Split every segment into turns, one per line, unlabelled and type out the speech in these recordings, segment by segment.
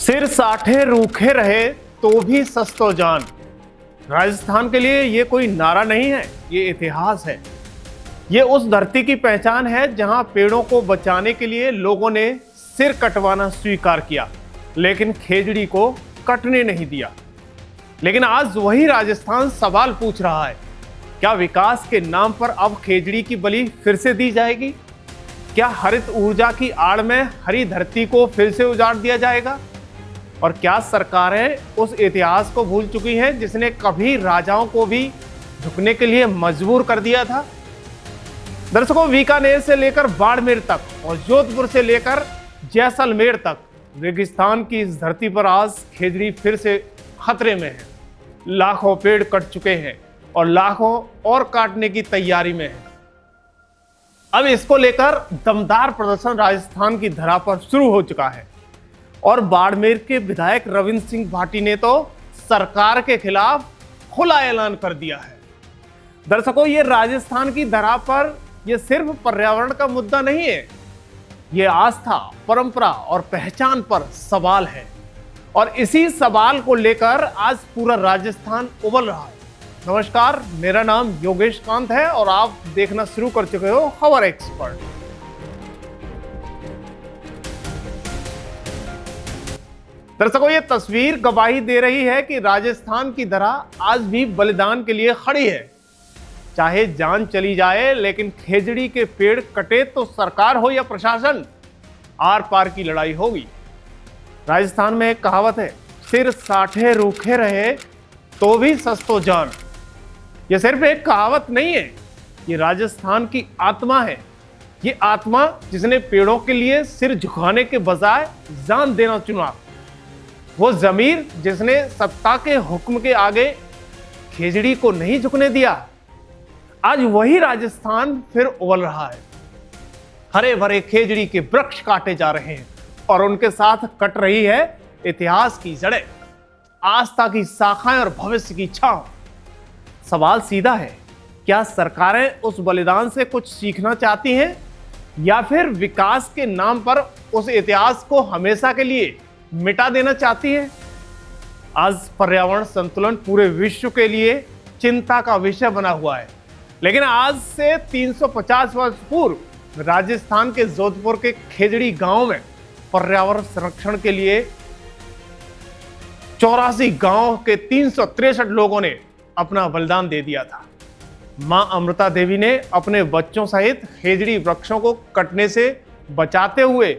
सिर साठे रूखे रहे तो भी सस्तो जान। राजस्थान के लिए ये कोई नारा नहीं है, ये इतिहास है। ये उस धरती की पहचान है जहां पेड़ों को बचाने के लिए लोगों ने सिर कटवाना स्वीकार किया, लेकिन खेजड़ी को कटने नहीं दिया। लेकिन आज वही राजस्थान सवाल पूछ रहा है, क्या विकास के नाम पर अब खेजड़ी की बलि फिर से दी जाएगी? क्या हरित ऊर्जा की आड़ में हरी धरती को फिर से उजाड़ दिया जाएगा? और क्या सरकारें उस इतिहास को भूल चुकी हैं जिसने कभी राजाओं को भी झुकने के लिए मजबूर कर दिया था? दर्शकों, बीकानेर से लेकर बाड़मेर तक और जोधपुर से लेकर जैसलमेर तक रेगिस्तान की इस धरती पर आज खेजड़ी फिर से खतरे में है। लाखों पेड़ कट चुके हैं और लाखों और काटने की तैयारी में है। अब इसको लेकर दमदार प्रदर्शन राजस्थान की धरा पर शुरू हो चुका है और बाड़मेर के विधायक रविंद्र सिंह भाटी ने तो सरकार के खिलाफ खुला ऐलान कर दिया है। दर्शकों, ये राजस्थान की धरा पर यह सिर्फ पर्यावरण का मुद्दा नहीं है, ये आस्था, परंपरा और पहचान पर सवाल है और इसी सवाल को लेकर आज पूरा राजस्थान उबल रहा है। नमस्कार, मेरा नाम योगेश कांत है और आप देखना शुरू कर चुके हो खबर एक्सपर्ट। दर्शकों, ये तस्वीर गवाही दे रही है कि राजस्थान की धरा आज भी बलिदान के लिए खड़ी है। चाहे जान चली जाए, लेकिन खेजड़ी के पेड़ कटे तो सरकार हो या प्रशासन, आर पार की लड़ाई होगी। राजस्थान में एक कहावत है, सिर साठे रूखे रहे तो भी सस्तो जान। यह सिर्फ एक कहावत नहीं है, ये राजस्थान की आत्मा है। ये आत्मा जिसने पेड़ों के लिए सिर झुकाने के बजाय जान देना चुना, वो जमीर जिसने सत्ता के हुक्म के आगे खेजड़ी को नहीं झुकने दिया। आज वही राजस्थान फिर उबल रहा है। हरे भरे खेजड़ी के वृक्ष काटे जा रहे हैं और उनके साथ कट रही है इतिहास की जड़ें, आस्था की शाखाएं और भविष्य की छांव। सवाल सीधा है, क्या सरकारें उस बलिदान से कुछ सीखना चाहती हैं या फिर विकास के नाम पर उस इतिहास को हमेशा के लिए मिटा देना चाहती है? आज पर्यावरण संतुलन पूरे विश्व के लिए चिंता का विषय बना हुआ है, लेकिन आज से 350 वर्ष पूर्व राजस्थान के जोधपुर के खेजड़ी गांव में पर्यावरण संरक्षण के लिए 84 गांव के 363 लोगों ने अपना बलिदान दे दिया था। मां अमृता देवी ने अपने बच्चों सहित खेजड़ी वृक्षों को कटने से बचाते हुए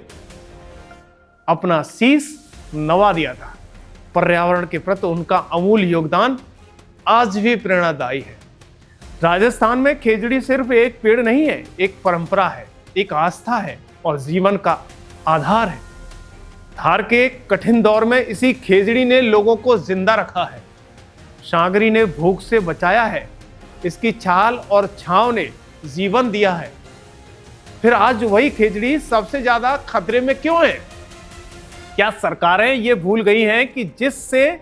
अपना शीश नवा दिया था। पर्यावरण के प्रति उनका अमूल्य योगदान आज भी प्रेरणादायी है। राजस्थान में खेजड़ी सिर्फ एक पेड़ नहीं है, एक परंपरा है, एक आस्था है और जीवन का आधार है। धार के कठिन दौर में इसी खेजड़ी ने लोगों को जिंदा रखा है। सागरी ने भूख से बचाया है, इसकी छाल और छांव ने जीवन दिया है। फिर आज वही खेजड़ी सबसे ज्यादा खतरे में क्यों है? क्या सरकारें ये भूल गई हैं कि जिसे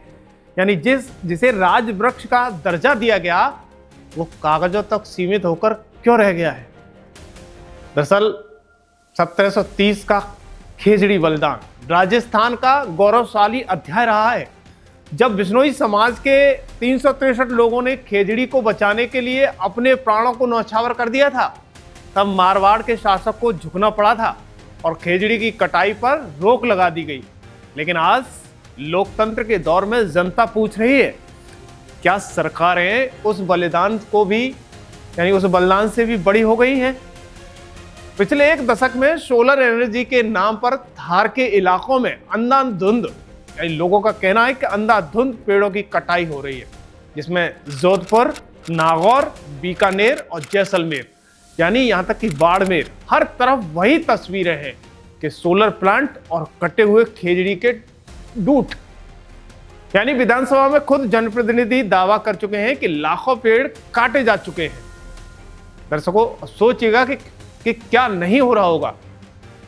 राज वृक्ष का दर्जा दिया गया वो कागजों तक सीमित होकर क्यों रह गया है? दरअसल 1730 का खेजड़ी बलिदान राजस्थान का गौरवशाली अध्याय रहा है, जब बिश्नोई समाज के 363 लोगों ने खेजड़ी को बचाने के लिए अपने प्राणों को न्यौछावर कर दिया था। तब मारवाड़ के शासक को झुकना पड़ा था और खेजड़ी की कटाई पर रोक लगा दी गई। लेकिन आज लोकतंत्र के दौर में जनता पूछ रही है, क्या सरकारें उस बलिदान से भी बड़ी हो गई हैं? पिछले एक दशक में सोलर एनर्जी के नाम पर धार के इलाकों में अंधाधुंध, लोगों का कहना है कि अंधाधुंध पेड़ों की कटाई हो रही है, जिसमें जोधपुर, नागौर, बीकानेर और जैसलमेर, यानी यहां तक कि बाड़मेर, हर तरफ वही तस्वीरें हैं कि सोलर प्लांट और कटे हुए खेजड़ी के डूट। यानी विधानसभा में खुद जनप्रतिनिधि दावा कर चुके हैं कि लाखों पेड़ काटे जा चुके हैं। दर्शकों, सोचिएगा कि क्या नहीं हो रहा होगा।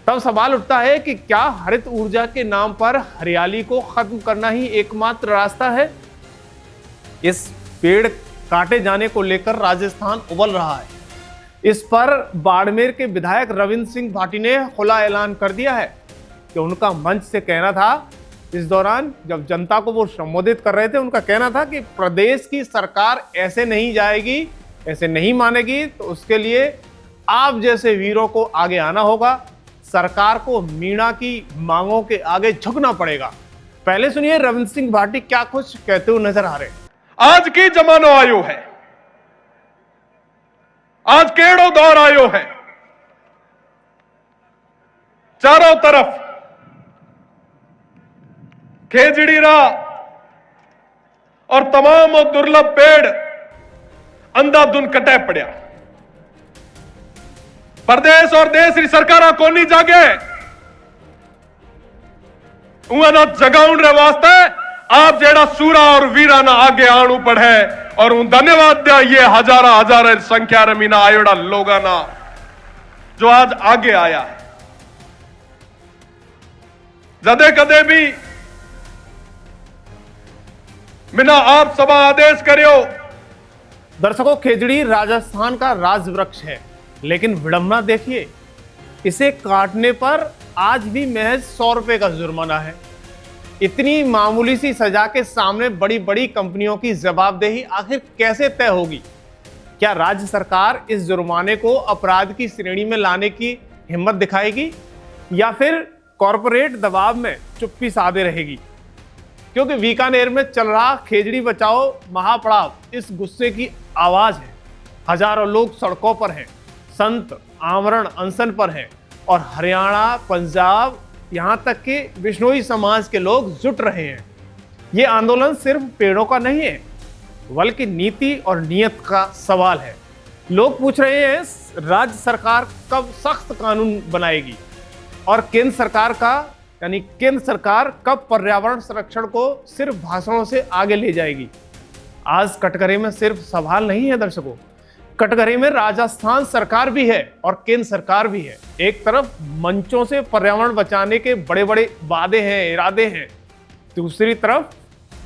तब सवाल उठता है कि क्या हरित ऊर्जा के नाम पर हरियाली को खत्म करना ही एकमात्र रास्ता है? इस पेड़ काटे जाने को लेकर राजस्थान उबल रहा है। इस पर बाड़मेर के विधायक रविंद्र सिंह भाटी ने खुला ऐलान कर दिया है कि उनका मंच से कहना था इस दौरान जब जनता को वो संबोधित कर रहे थे, उनका कहना था कि प्रदेश की सरकार ऐसे नहीं जाएगी, ऐसे नहीं मानेगी, तो उसके लिए आप जैसे वीरों को आगे आना होगा। सरकार को मीणा की मांगों के आगे झुकना पड़ेगा। पहले सुनिए रविंद्र सिंह भाटी क्या कुछ कहते हुए नजर आ रहे हैं।
आज की जमानो आयो है, आज केड़ो दौर आयो है। चारों तरफ खेजड़ीरा और तमाम दुर्लभ पेड़ अंधाधुन कटे पड़िया। प्रदेश और देश की सरकार को नहीं जागे, उन्हें जगाउन रे वास्ते आप जेड़ा सूरा और वीरा ना आगे आनू पड़े। और उन धन्यवाद दिया ये हजार संख्या रमीना आयोड़ा लोगा ना जो आज आगे आया है। जदे कदे भी बिना आप सभा आदेश करियो।
दर्शकों, खेजड़ी राजस्थान का राजवृक्ष है, लेकिन विडंबना देखिए, इसे काटने पर आज भी महज 100 रुपए का जुर्माना है। इतनी मामूली सी सजा के सामने बड़ी बड़ी कंपनियों की जवाबदेही आखिर कैसे तय होगी? क्या राज्य सरकार इस जुर्माने को अपराध की श्रेणी में लाने की हिम्मत दिखाएगी, या फिर कॉरपोरेट दबाव में चुप्पी साधे रहेगी? क्योंकि बीकानेर में चल रहा खेजड़ी बचाओ महापड़ाव इस गुस्से की आवाज है। हजारों लोग सड़कों पर हैं, संत आमरण अनशन पर हैं, और हरियाणा, पंजाब, यहां तक कि बिश्नोई समाज के लोग जुट रहे हैं। ये आंदोलन सिर्फ पेड़ों का नहीं है, बल्कि नीति और नियत का सवाल है। लोग पूछ रहे हैं राज्य सरकार कब सख्त कानून बनाएगी, और केंद्र सरकार कब पर्यावरण संरक्षण को सिर्फ भाषणों से आगे ले जाएगी। आज कटघरे में सिर्फ सवाल नहीं है दर्शकों, कटघरे में राजस्थान सरकार भी है और केंद्र सरकार भी है। एक तरफ मंचों से पर्यावरण बचाने के बड़े बड़े वादे हैं, इरादे हैं, दूसरी तरफ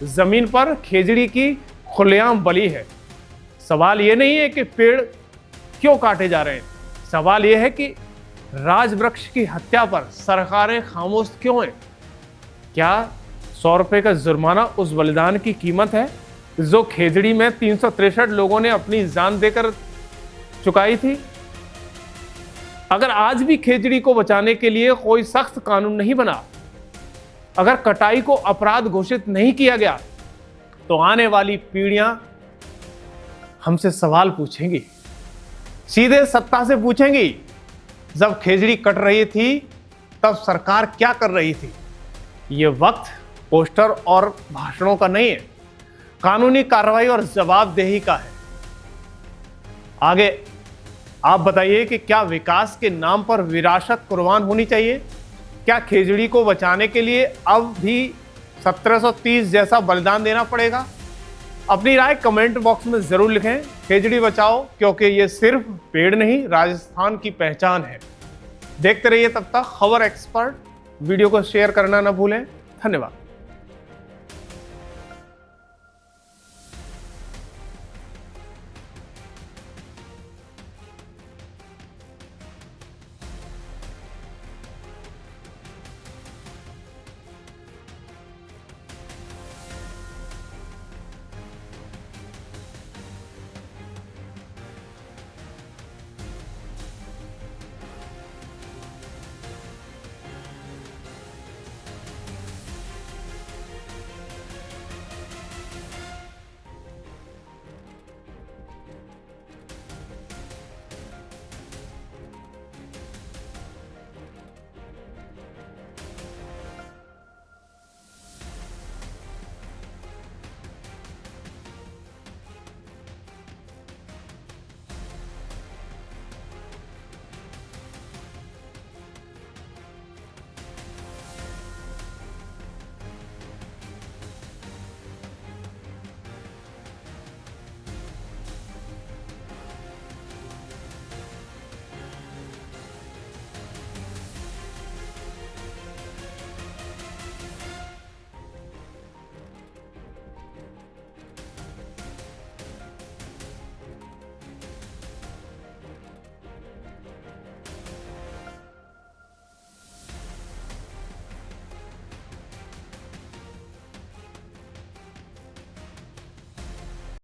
जमीन पर खेजड़ी की खुलेआम बलि है। सवाल ये नहीं है कि पेड़ क्यों काटे जा रहे हैं, सवाल ये है कि राजवृक्ष की हत्या पर सरकारें खामोश क्यों हैं? क्या 100 रुपए का जुर्माना उस बलिदान की कीमत है जो खेजड़ी में 363 लोगों ने अपनी जान देकर चुकाई थी? अगर आज भी खेजड़ी को बचाने के लिए कोई सख्त कानून नहीं बना, अगर कटाई को अपराध घोषित नहीं किया गया, तो आने वाली पीढ़ियां हमसे सवाल पूछेंगी, सीधे सत्ता से पूछेंगी, जब खेजड़ी कट रही थी तब सरकार क्या कर रही थी? ये वक्त पोस्टर और भाषणों का नहीं है, कानूनी कार्रवाई और जवाबदेही का है। आगे आप बताइए कि क्या विकास के नाम पर विरासत कुर्बान होनी चाहिए? क्या खेजड़ी को बचाने के लिए अब भी 1730 जैसा बलिदान देना पड़ेगा? अपनी राय कमेंट बॉक्स में जरूर लिखें। खेजड़ी बचाओ, क्योंकि ये सिर्फ पेड़ नहीं, राजस्थान की पहचान है। देखते रहिए तब तक खबर एक्सपर्ट। वीडियो को शेयर करना ना भूलें। धन्यवाद।